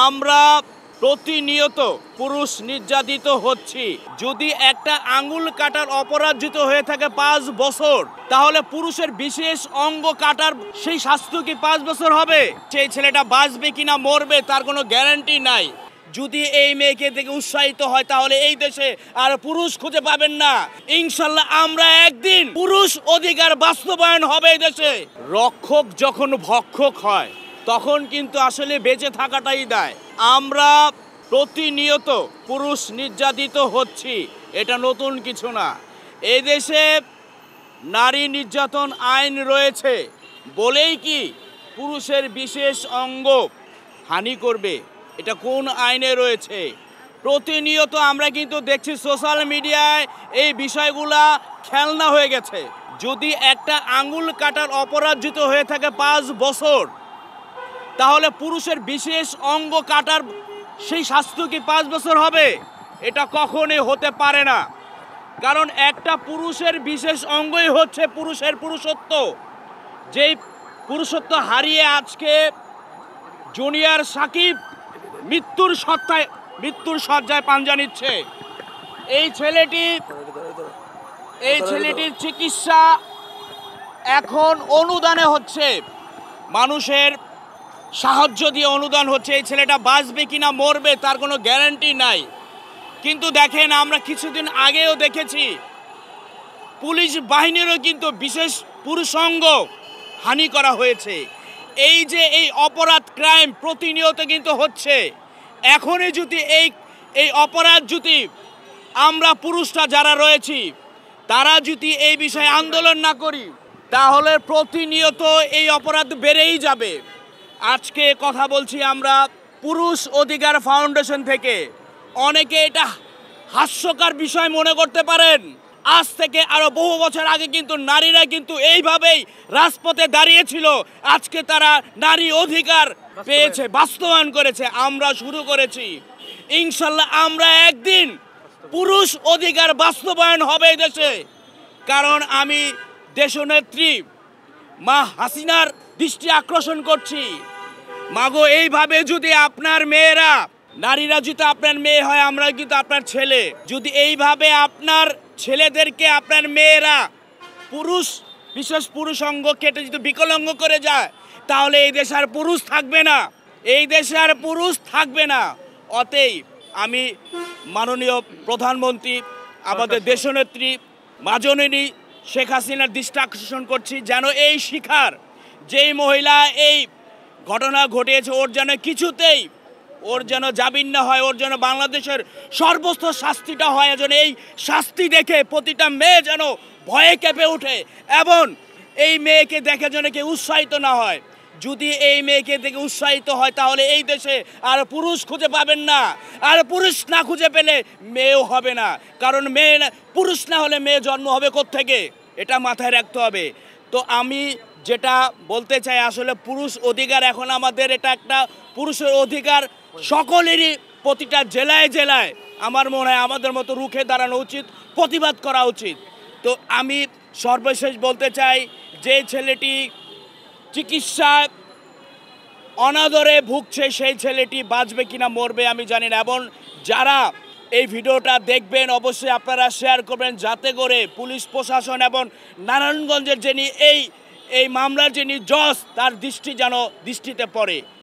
আমরা প্রতিনিয়ত পুরুষ নির্যাতিত হচ্ছি। যদি একটা আঙ্গুল কাটার অপরাজিত হয়ে থাকে 5 বছর, তাহলে পুরুষের বিশেষ অঙ্গ কাটার সেই শাস্তি কি 5 বছর হবে? সেই ছেলেটা বাঁচবে কিনা মরবে তার কোনো গ্যারান্টি নাই। যদি এই মেয়েকে দেখে উৎসাহিত হয় তাহলে এই দেশে আর পুরুষ খুঁজে পাবেন না। ইনশাল্লাহ আমরা একদিন পুরুষ অধিকার বাস্তবায়ন হবে এই দেশে। রক্ষক যখন ভক্ষক হয় তখন কিন্তু আসলে বেঁচে থাকাটাই দায়। আমরা প্রতিনিয়ত পুরুষ নির্যাতিত হচ্ছি, এটা নতুন কিছু না। এই দেশে নারী নির্যাতন আইন রয়েছে বলেই কি পুরুষের বিশেষ অঙ্গ হানি করবে? এটা কোন আইনে রয়েছে? প্রতিনিয়ত আমরা কিন্তু দেখছি সোশ্যাল মিডিয়ায় এই বিষয়গুলা খেলনা হয়ে গেছে। যদি একটা আঙ্গুল কাটার অপরাজিত হয়ে থাকে 5 বছর, তাহলে পুরুষের বিশেষ অঙ্গ কাটার সেই শাস্তি কি 5 বছর হবে? এটা কখনোই হতে পারে না। কারণ একটা পুরুষের বিশেষ অঙ্গই হচ্ছে পুরুষের পুরুষত্ব। যেই পুরুষত্ব হারিয়ে আজকে জুনিয়র সাকিব মৃত্যুর শয্যায় পাঞ্জা নিচ্ছে। এই ছেলেটির চিকিৎসা এখন অনুদানে হচ্ছে, মানুষের সাহায্য দিয়ে অনুদান হচ্ছে। এই ছেলেটা বাঁচবে কিনা মরবে তার কোনো গ্যারান্টি নাই। কিন্তু দেখেন, আমরা কিছুদিন আগেও দেখেছি পুলিশ বাহিনীরও কিন্তু বিশেষ পুরুষাঙ্গ হানি করা হয়েছে। এই যে এই অপরাধ ক্রাইম প্রতিনিয়ত কিন্তু হচ্ছে। এখনই যদি এই অপরাধ যদি আমরা পুরুষরা যারা রয়েছি তারা যদি এই বিষয়ে আন্দোলন না করি, তাহলে প্রতিনিয়ত এই অপরাধ বেড়েই যাবে। আজকে কথা বলছি আমরা পুরুষ অধিকার ফাউন্ডেশন থেকে। অনেকে এটা হাস্যকর বিষয় মনে করতে পারেন। আজ থেকে আরো বহু বছর আগে কিন্তু নারীরা কিন্তু এইভাবেই রাজপথে দাঁড়িয়েছিল। আজকে তারা নারী অধিকার পেয়েছে, বাস্তবায়ন করেছে। আমরা শুরু করেছি। ইনশাল্লাহ আমরা একদিন পুরুষ অধিকার বাস্তবায়ন হবে এই দেশে। কারণ আমি দেশনেত্রী মা হাসিনার দৃষ্টি আকর্ষণ করছি। মাগো, এইভাবে যদি আপনার মেয়েরা, নারীরা যদি আপনার মেয়ে হয়, আমরা কিন্তু আপনার ছেলে, যদি এইভাবে আপনার ছেলেদেরকে আপনার মেয়েরা বিশেষ পুরুষ অঙ্গ কেটে যদি বিকলাঙ্গ করে যায়, তাহলে এই দেশে আর পুরুষ থাকবে না। এই দেশে আর পুরুষ থাকবে না। অতএব আমি মাননীয় প্রধানমন্ত্রী, আমাদের দেশনেত্রী মাজননী শেখ হাসিনার দৃষ্টি আকর্ষণ করছি, যেন এই শিখার যেই মহিলা এই ঘটনা ঘটিয়েছে ওর যেন জামিন না হয়, ওর যেন বাংলাদেশের সর্বোচ্চ শাস্তিটা হয়। যেন এই শাস্তি দেখে প্রতিটা মেয়ে যেন ভয়ে কেঁপে ওঠে এবং এই মেয়েকে দেখে যেন কেউ উৎসাহিত না হয়। যদি এই মেয়েকে দেখে উৎসাহিত হয় তাহলে এই দেশে আর পুরুষ খুঁজে পাবেন না। আর পুরুষ না খুঁজে পেলে মেয়েও হবে না। কারণ পুরুষ না হলে মেয়ে জন্ম হবে কোত্থেকে? এটা মাথায় রাখতে হবে। তো আমি যেটা বলতে চাই, আসলে পুরুষ অধিকার এখন আমাদের, এটা একটা পুরুষের অধিকার সকলেরই। প্রতিটা জেলায় জেলায় আমার মনে হয় আমাদের মতো রুখে দাঁড়ানো উচিত, প্রতিবাদ করা উচিত। তো আমি সর্বশেষ বলতে চাই, যে ছেলেটি চিকিৎসায় অনাদরে ভুগছে সেই ছেলেটি বাঁচবে কিনা মরবে আমি জানি না। এবং যারা এই ভিডিওটা দেখবেন অবশ্যই আপনারা শেয়ার করবেন, যাতে করে পুলিশ প্রশাসন এবং নারায়ণগঞ্জের যিনি এই মামলার যিনি জজ, তার দৃষ্টিতে পড়ে।